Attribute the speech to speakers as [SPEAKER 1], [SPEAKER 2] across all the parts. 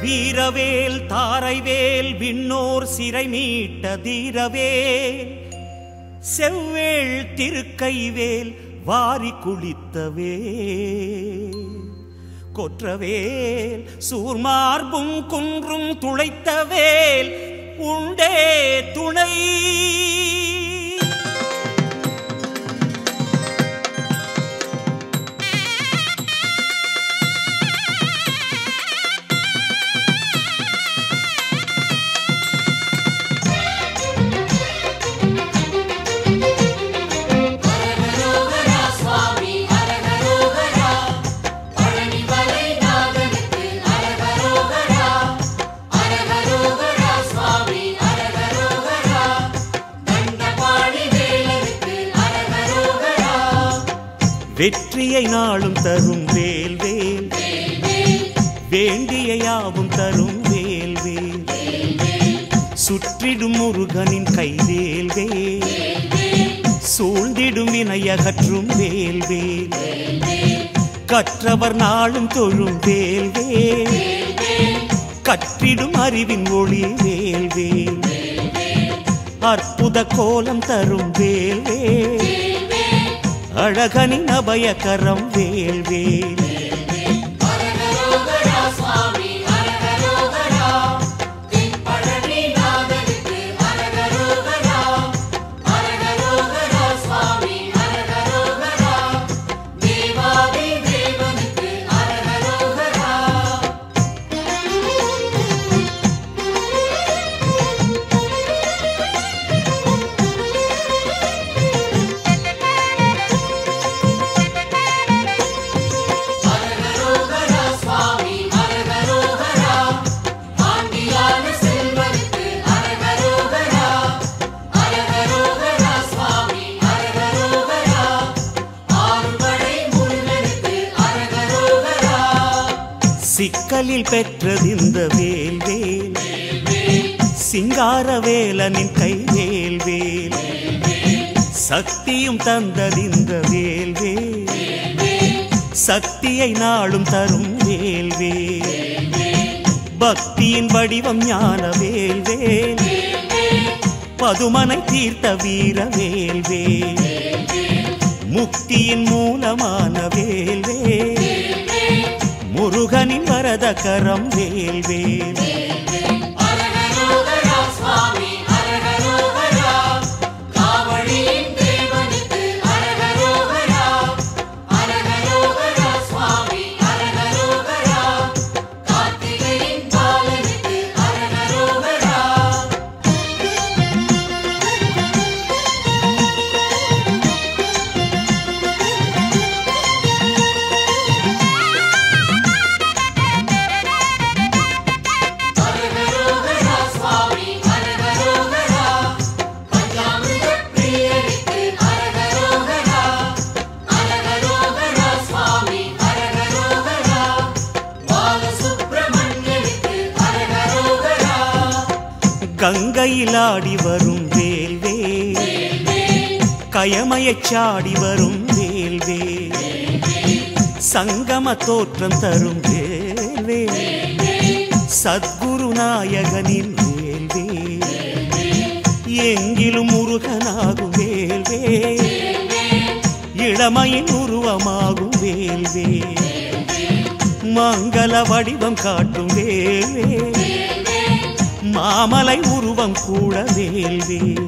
[SPEAKER 1] வீரவேல் தாரைவேல் விண்ணோர் சிறை மீட்ட தீரவேல் செவ்வேள் திருக்கைவேல் வாரி குளித்தவே கொற்றவேல் சூர்மார்பும் குன்றும் துளைத்தவேல் உண்டே துணை வெற்றியை நாளும் தரும் வேல் வேல் வேண்டிய யாவும் தரும் வேல் வேல் சுற்றிடும் முருகனின் கைவேல் வேல் சூழ்ந்திடும் வினையகற்றும் வேல் வேல் கற்றவர் நாளும் தொழும் வேல் வேல் கற்றிடும் அறிவின் ஒளி வேல் வேல் அற்புத கோலம் தரும் வேல் வேல் அழகனின் அபயகரம் வேல் வேல் சிக்கலில் பெற்றதிந்த வேல் வேல் சிங்கார வேலனின் கை வேல் வேல் சக்தியும் தந்ததிந்த வேல் வேல் சக்தியை நாளும் தரும் வேல் வேல் பக்தியின் வடிவம் ஞான வேல் வேல் பதுமனை தீர்த்த வீர வேல் வேல் முக்தியின் மூலமான வேல் வேல் முருகனின் வரத கரம் வேல் வேல் கங்கையில் ஆடி வரும் வேல் வேல் கயமையச் சாடி வரும் வேல் வேல் சங்கம தோற்றம் தரும் வேல் வேல் சத்குரு நாயகனின் வேல் வேல் எங்கிலும் முருகனாகும் வேல் வேல் இளமையின் உருவமாகும் வேல் வேல் மங்கள வடிவம் காட்டும் வேல் வேல் மாமலை உருவம் கூட வேல் வேல்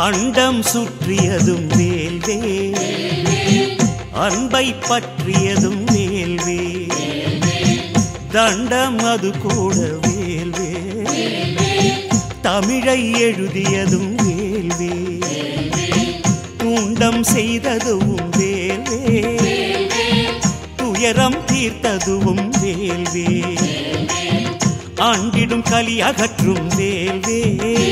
[SPEAKER 1] அண்டம் சுற்றியதும் வேல் வேல் அன்பை பற்றியதும் வேல்வேல் தண்டம் அது கூட வேல்வேல் தமிழை எழுதியதும் வேல்வேல் துண்டம் செய்ததும் வேல்வேல் துயரம் தீர்த்ததும் வேல்வேல் ஆண்டிடும் கலி அகற்றும் வேல்வேல்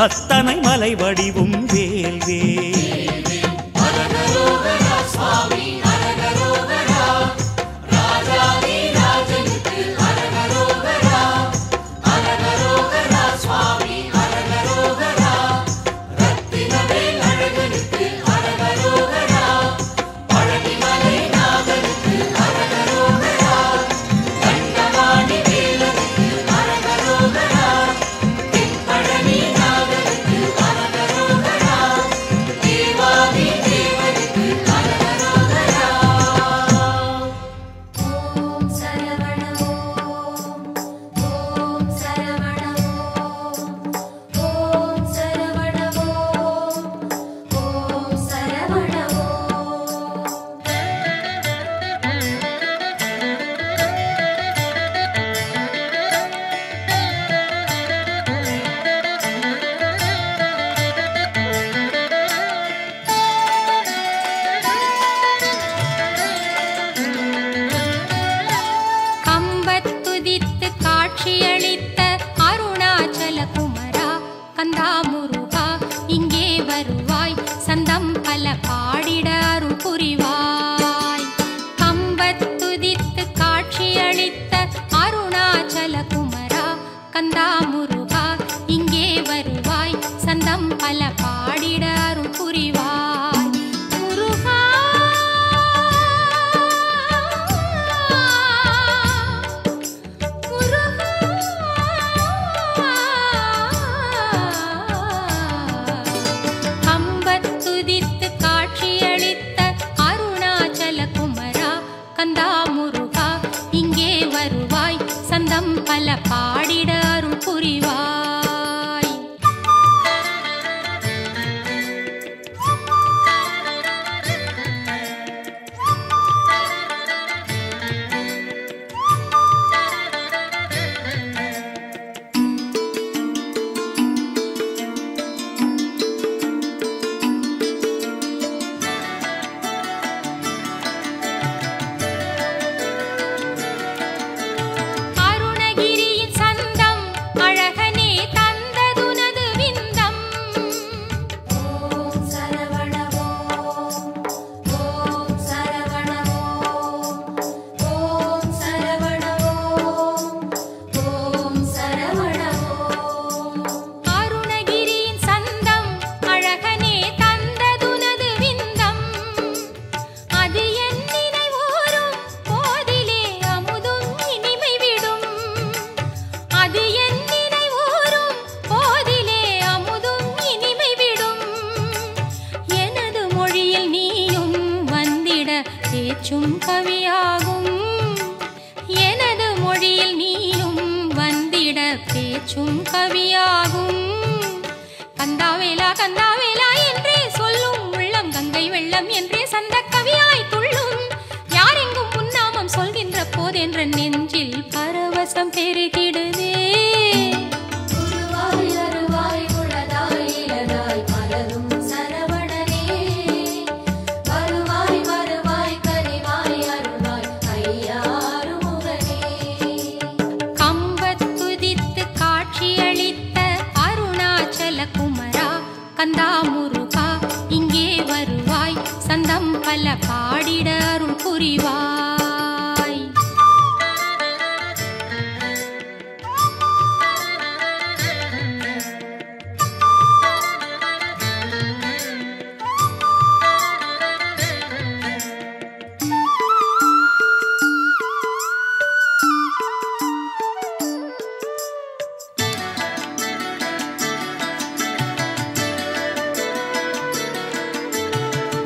[SPEAKER 1] அத்தனை மலை வடிவும் வேல்வேல்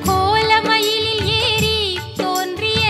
[SPEAKER 2] கோலமயிலில் ஏறி தோன்றிய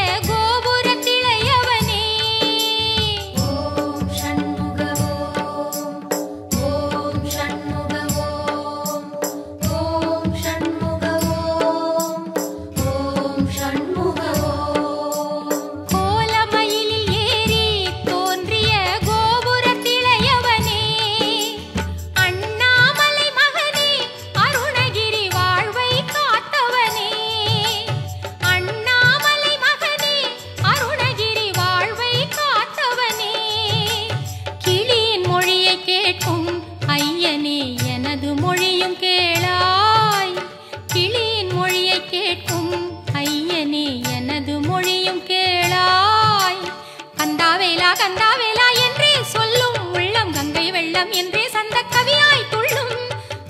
[SPEAKER 2] கந்தா வேலா என்றே சொல்லும் உள்ளம் கங்கை வெள்ளம் என்றே சந்த கவியாய் துள்ளும்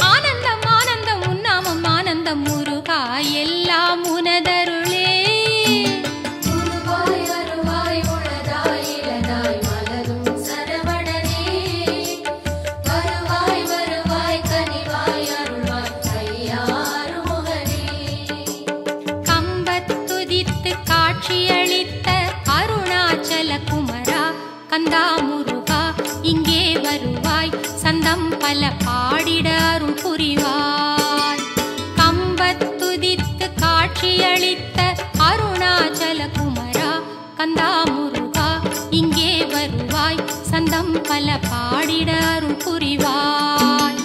[SPEAKER 2] ஆனந்தம் ஆனந்தம் உன்னாமம் ஆனந்தம் முருகா எல்லாம் உனதருளே கந்தா முருகா இங்கே வருவாய் சந்தம் பல பாடிட அருள் புரிவாய் கம்பத்துதித்து காட்சியளித்த அருணாச்சல குமரா கந்தா முருகா இங்கே வருவாய் சந்தம் பல பாடிட அருள் புரிவாய்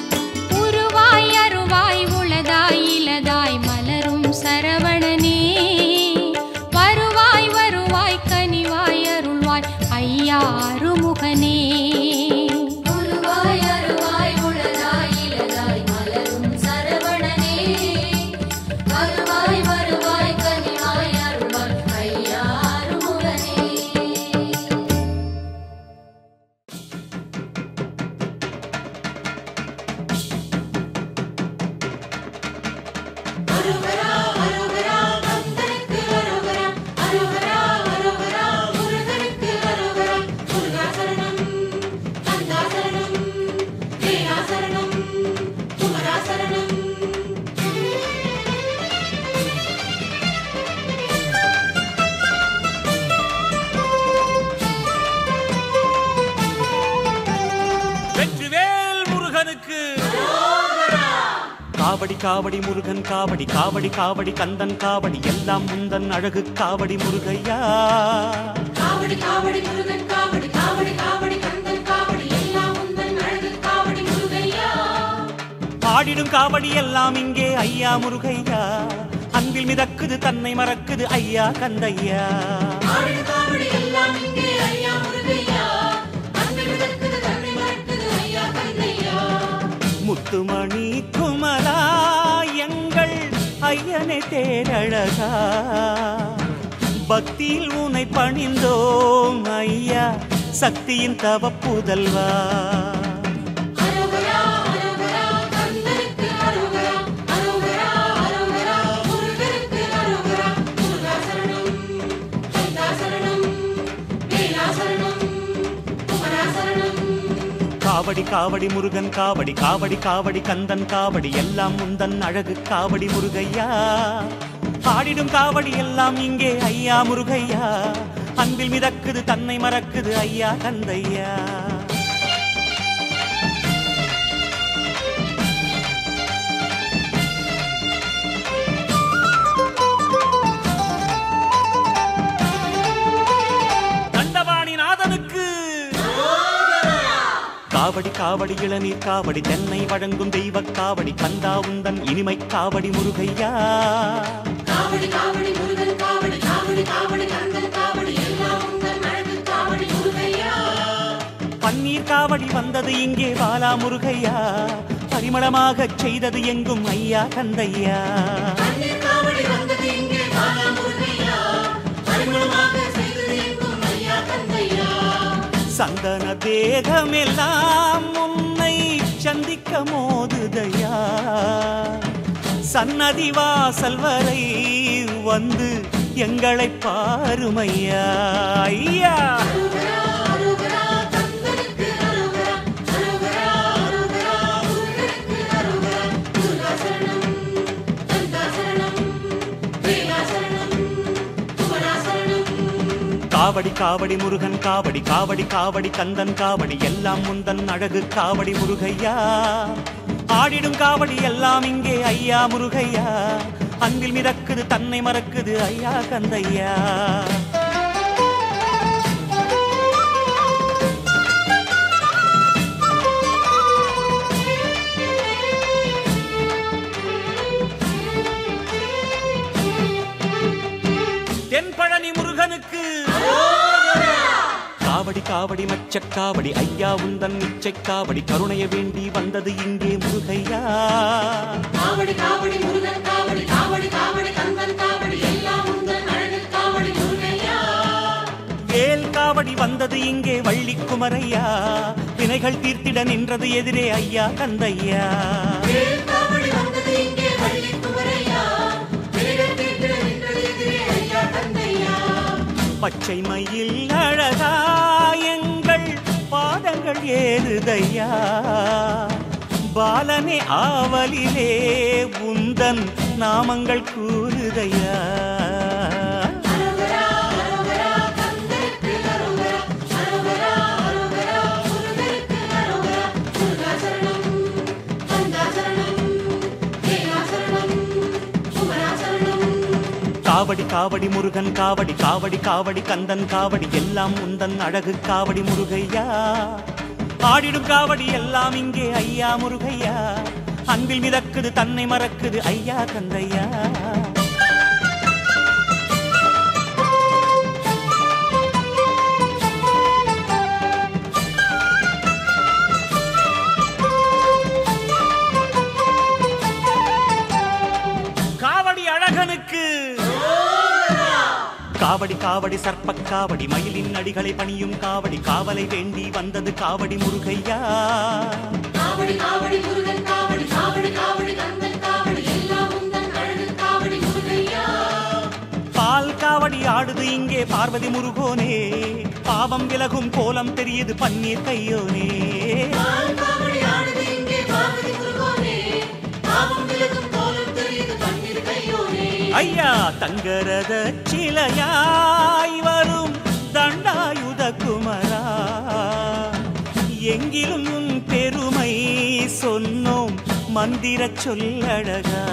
[SPEAKER 2] உருவாய் அருவாய் உளதாய் இலதாய் மலரும் சரவணனே வருவாய் வருவாய் கனிவாய் அருள்வாய் ஐயா அருமுகனே வருவாய் அருவாய் உளதாய் இலதாய் மலரும் சரவணனே வருவாய் வருவாய் கனிவாய் அருள்வாய் ஐயா அருமுகனே அரோகரா அரோகரா கந்தனுக்கு அரோகரா அரோகரா அரோகரா முருகனுக்கு அரோகரா முருகா சரணம் கந்தா சரணம் வேலா சரணம் குமரா சரணம்
[SPEAKER 1] வெற்றிவேல் முருகனுக்கு காவடி காவடி முருகன் காவடி காவடி காவடி கந்தன் காவடி எல்லாம் முந்தன் அழகு காவடி முருகையா
[SPEAKER 2] காவடி காவடி முருகன் காவடி காவடி காவடி கந்தன் காவடி எல்லாம் முந்தன் அழகு காவடி முருகையா
[SPEAKER 1] பாடிடும் காவடி எல்லாம் இங்கே ஐயா முருகையா அன்பில் மிதக்குது தன்னை மறக்குது ஐயா கந்தையா
[SPEAKER 2] பாடிடும் காவடி எல்லாம் இங்கே ஐயா முருகையா அன்பில் மிதக்குது தன்னை மறக்குது ஐயா கந்தையா
[SPEAKER 1] முத்துமணி குமரா எங்கள் ஐயனை தேரழகா பக்தியில் உனை பணிந்தோம் ஐயா சக்தியின் தவ புதல்வா
[SPEAKER 2] அரோகரா அரோகரா கந்தனுக்கு அரோகரா அரோகரா அரோகரா முருகனுக்கு அரோகரா முருகா சரணம் கந்தா சரணம் வேலா சரணம் குமரா சரணம்
[SPEAKER 1] காவடி காவடி முருகன் காவடி காவடி காவடி கந்தன் காவடி எல்லாம் முந்தன் அழகு காவடி முருகையா பாடிடும் காவடி எல்லாம் இங்கே ஐயா முருகையா அன்பில் மிதக்குது தன்னை மறக்குது ஐயா கந்தையா தண்டவாணி நாதனுக்கு காவடி காவடி இளநீர் காவடி தென்னை வழங்கும் தெய்வ காவடி கந்தா உந்தன் இனிமை காவடி முருகையா
[SPEAKER 2] காவடி காவடி முருகன் காவடி காவடி காவடி கந்தன் காவடி எல்லாம் உந்தன் அழகு காவடி முருகையா
[SPEAKER 1] பன்னீர் காவடி வந்தது இங்கே பாலா முருகையா பரிமளமாக செய்தது எங்கும் ஐயா கந்தையா
[SPEAKER 2] பன்னீர் காவடி வந்தது இங்கே பாலா முருகையா பரிமளமாக செய்தது எங்கும் ஐயா கந்தையா
[SPEAKER 1] சந்தன தேகமெல்லாம் உன்னை சந்திக்க மோதுதையா சன்னதி வாசல் வரை வந்து எங்களை பாருமையா ஐயா
[SPEAKER 2] அரோகரா அரோகரா கந்தனுக்கு அரோகரா அரோகரா அரோகரா முருகனுக்கு அரோகரா முருகா சரணம் கந்தா சரணம் வேலா சரணம் குமரா சரணம்
[SPEAKER 1] காவடி காவடி முருகன் காவடி காவடி காவடி கந்தன் காவடி எல்லாம் முந்தன் அழகு காவடி முருகையா ஆடிடும் காவடி எல்லாம் இங்கே ஐயா முருகையா அன்பில் மிதக்குது தன்னை மறக்குது ஐயா கந்தையா தென்பழனி முருகனுக்கு காவடி காவடி மச்சக்காவடி ஐயா உந்தன் நிச்சைக்காவடி கருணைய வேண்டி வந்தது இங்கே முருகையா
[SPEAKER 2] காவடி காவடி முருகன் காவடி காவடி காவடி கந்தன் காவடி எல்லாம் உந்தன் அழகு காவடி முருகையா
[SPEAKER 1] வேல் காவடி வந்தது இங்கே குமரையா வினைகள் தீர்த்திட நின்றது எதிரே ஐயா கந்தையா பச்சை மயில் அழகா எங்கள் பாதங்கள் ஏறுதையா பாலனே ஆவலிலே உந்தன் நாமங்கள் கூறுதையா காவடி காவடி முருகன் காவடி காவடி காவடி கந்தன் காவடி எல்லாம் உந்தன் அழகு காவடி முருகையா ஆடிடும் காவடி எல்லாம் இங்கே ஐயா முருகையா அன்பில் மிதக்குது தன்னை மறக்குது ஐயா கந்தையா காவடி அழகனுக்கு காவடி காவடி சர்ப்ப காவடி மயிலின் அடிகளை பணியும் காவடி காவலை வேண்டி வந்தது காவடி முருகையா
[SPEAKER 3] காவடி காவடி முருகன் காவடி காவடி காவடி கந்தன் காவடி எல்லாம் உந்தன் அழகு காவடி முருகையா
[SPEAKER 1] பால் காவடி ஆடுது இங்கே பார்வதி முருகோனே பாவம் விலகும் கோலம் தெரியுது பன்னீர் கையோனே
[SPEAKER 3] பால் காவடி ஆடுது இங்கே பார்வதி முருகோனே பாவம் விலகும் கோலம் தெரியுது பன்னீர் கையோனே
[SPEAKER 1] ஐயா தங்கரத சிலையாய் வரும் தண்டாயுத குமரா எங்கிலும் உன் பெருமை சொன்னோம் மந்திர சொல்லழகா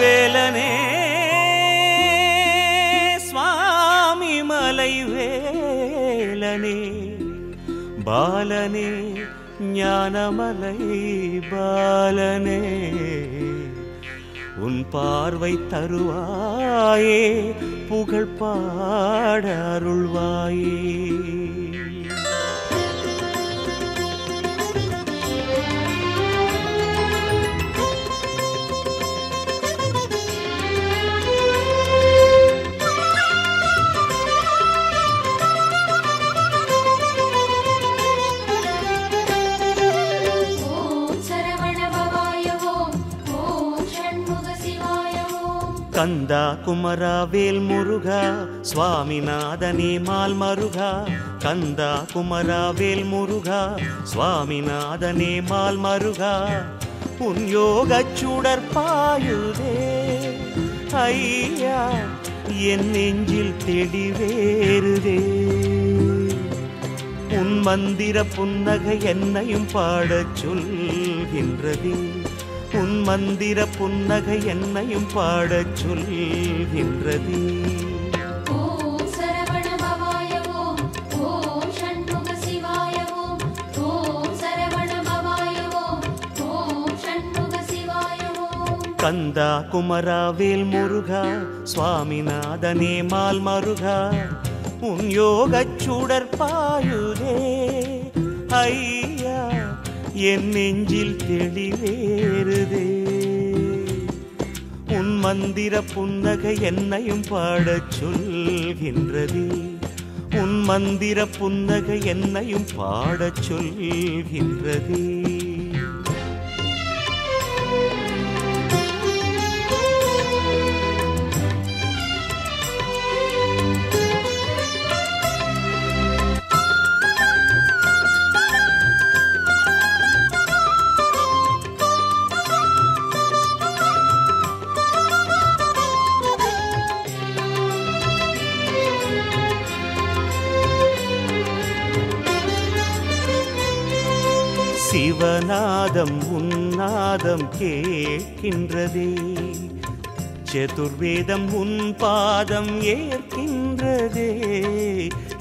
[SPEAKER 1] வேலனே சுவாமி மலை வேலனே பாலனே ஞானமலை பாலனே உன் பார்வை தருவாயே புகழ் பாட அருள்வாயே கந்தா குமரா வேல் முருகா சுவாமிநாதனே மால் மருகா கந்தா குமரா வேல் முருகா சுவாமிநாதனே மால் மருகா உன் யோகச் சுடர் பாயுதே ஐயா என் நெஞ்சில் தெளிவேறுதே உன் மந்திர புன்னகை என்னையும் பாடச் சொல்கின்றதே உன் மந்திர புன்னகை என்னையும் பாடச் சொல்கின்றது
[SPEAKER 3] ஓம் சரவண பவாய ஓம் ஓம் ஷண்முக சிவாய ஓம் ஓம் சரவண பவாய ஓம் ஓம் ஷண்முக சிவாய ஓம்
[SPEAKER 1] கந்தா குமரா வேல் முருகா சுவாமிநாதனே மால் மருகா உன் யோகச் சுடர் பாயுதே ஐயா என் நெஞ்சில் தெளிவேறுதே உன் மந்திர புன்னகை என்னையும் பாடச் சொல்கின்றதே உன் மந்திர புன்னகை என்னையும் பாடச் சொல்கின்றதே சிவநாதம் உன்னாதம் கேட்கின்றதே சதுர்வேதம் உன் பாதம் ஏற்கின்றதே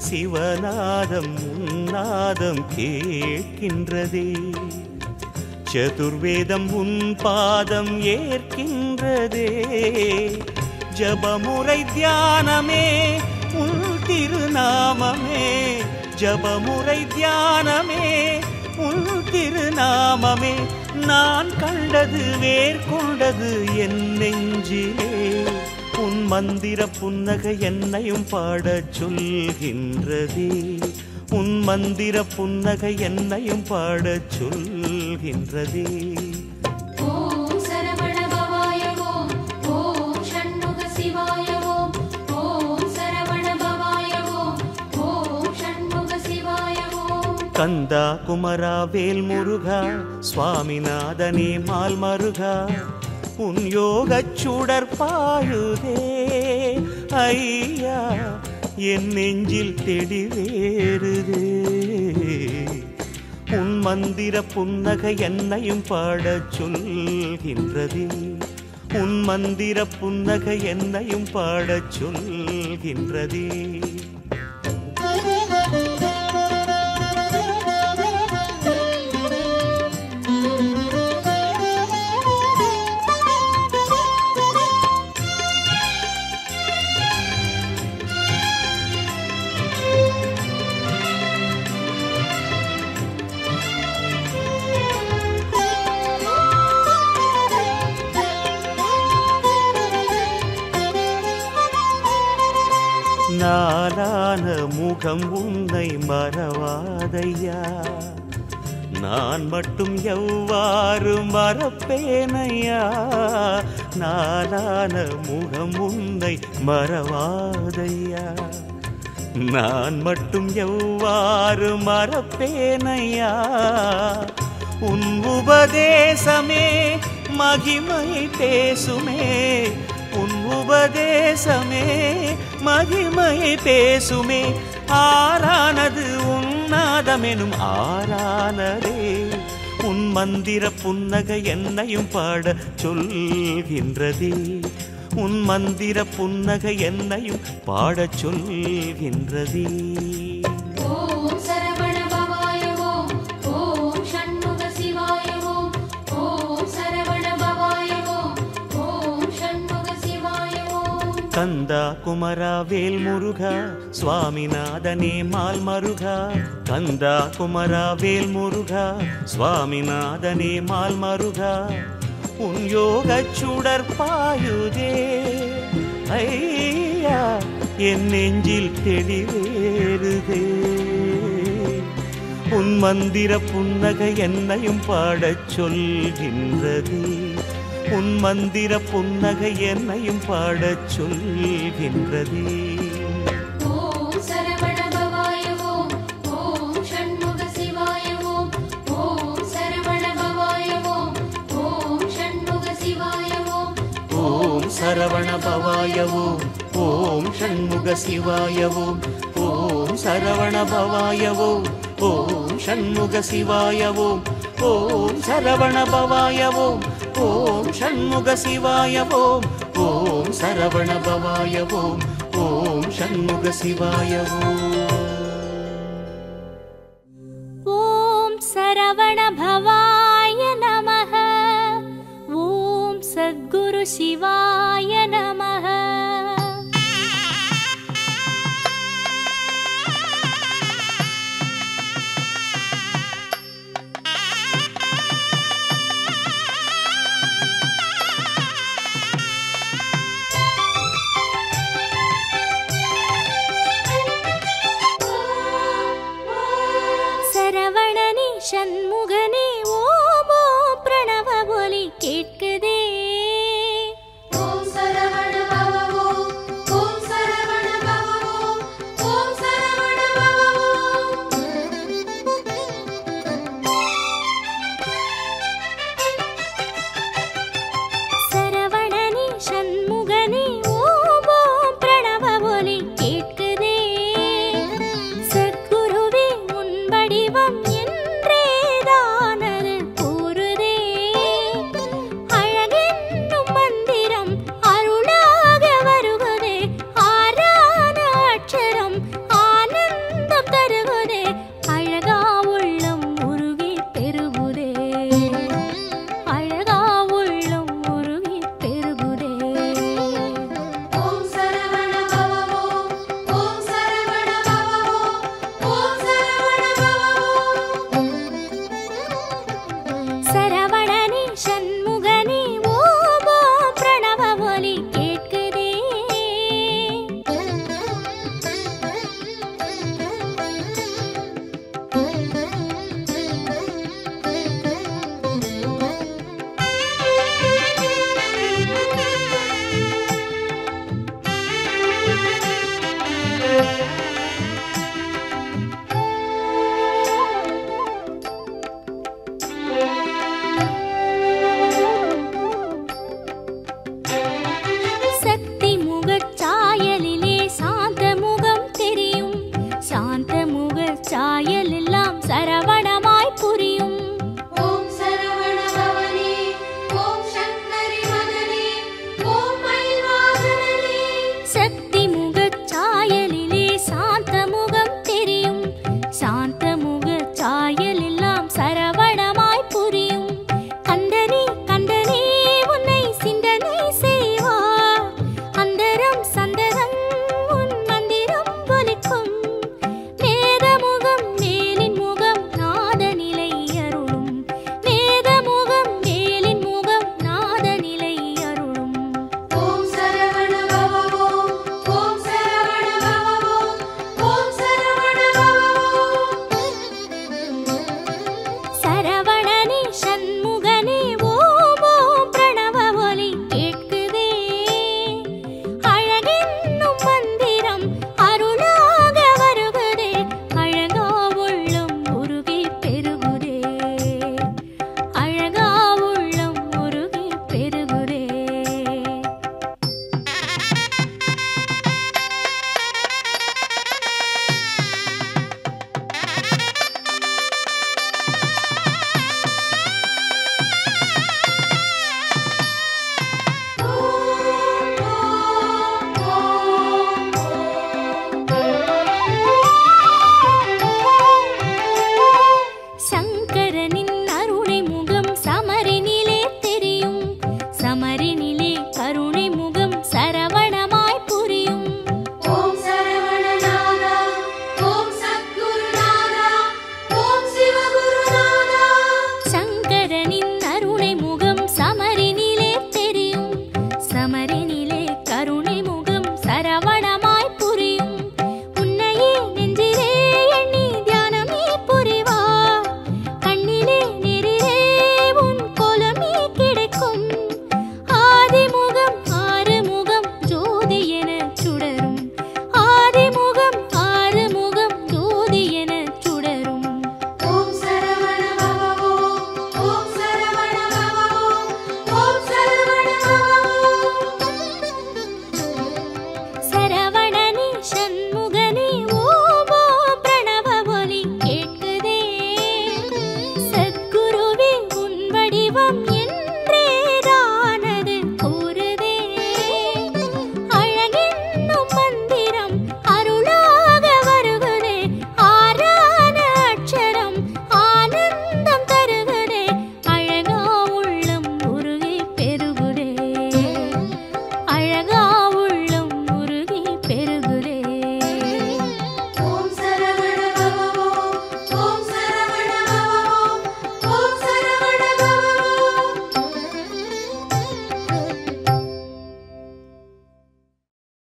[SPEAKER 1] சிவநாதம் உன்னாதம் கேட்கின்றதே சதுர்வேதம் உன் பாதம் ஏற்கின்றதே ஜபமுறை தியானமே உன் திருநாமமே ஜபமுறை தியானமே உன் திருநாமமே நான் கண்டது வேர்கொண்டது என் நெஞ்சிலே உன் மந்திர புன்னகை என்னையும் பாடச் சொல்கின்றதே உன் மந்திர புன்னகை என்னையும் பாடச் சொல்கின்றதே
[SPEAKER 3] ஓம் சரவண பவாய ஓம் ஓம் ஷண்முக சிவாய ஓம் ஓம் சரவண பவாய ஓம் ஓம் ஷண்முக சிவாய ஓம்
[SPEAKER 1] கந்தா குமரா வேல் முருகா சுவாமிநாதனே மால் மருகா உன் யோகச் சுடர் பாயுதே ஐயா என் நெஞ்சில் தெளிவேறுதே உன் மந்திர புன்னகை என்னையும் பாடச் சொல்கின்றதே உன் மந்திர புன்னகை என்னையும் பாடச் சொல்கின்றதே நாளான முகம் உன்னை மறவாதையா நான் மட்டும் எவ்வாறு மறப்பேனையா நாளான முகம் உன்னை மறவாதையா நான் மட்டும் எவ்வாறு மறப்பேனையா உன் உபதேசமே மகிமை பேசுமே உன் உபதேசமே மகிமை பேசுமே ஆரானது உன்னாதமெனும் ஆரானதே உன் மந்திர புன்னகை என்னையும் பாட சொல்கின்றதே உன் மந்திர புன்னகை என்னையும் பாடச் சொல்கின்றதே
[SPEAKER 3] ஓம் சரவண பவாய ஓம் ஓம் ஷண்முக சிவாய ஓம் ஓம் சரவண பவாய ஓம் ஓம் ஷண்முக சிவாய ஓம்
[SPEAKER 1] கந்தா குமரா வேல் முருகா சுவாமிநாதனே மால் மருகா கந்தா குமரா வேல் முருகா சுவாமிநாதனே மால் மருகா உன் யோகச் சுடர் பாயுதே ஐயா என் நெஞ்சில் தெளிவேறுதே உன் மந்திர புன்னகை என்னையும் பாடச் சொல்கின்றதே உன் மந்திர புன்னகை என்னையும் பாடச் சொல்கின்றதே
[SPEAKER 3] ஓம் சரவண பவாய ஓம் ஓம் ஷண்முக சிவாய ஓம் ஓம் சரவண பவாய ஓம் ஓம் ஷண்முக சிவாய ஓம்
[SPEAKER 1] ஓம் சரவண பவாய ஓம் ஓம் ஷண்முக சிவாய ஓம் ஓம் சரவண பவாய ஓம் ஓம் ஷண்முக சிவாய ஓம் ஓம் சரவண பவாய ஓம் ஓம் ஷண்முக சிவாய ஓம் ஓம் சரவண பவாய ஓம் ஓம் ஷண்முக சிவாய
[SPEAKER 2] ஓம் சரவண பவாய நமः ஓம் சத்குரு சிவாய நமः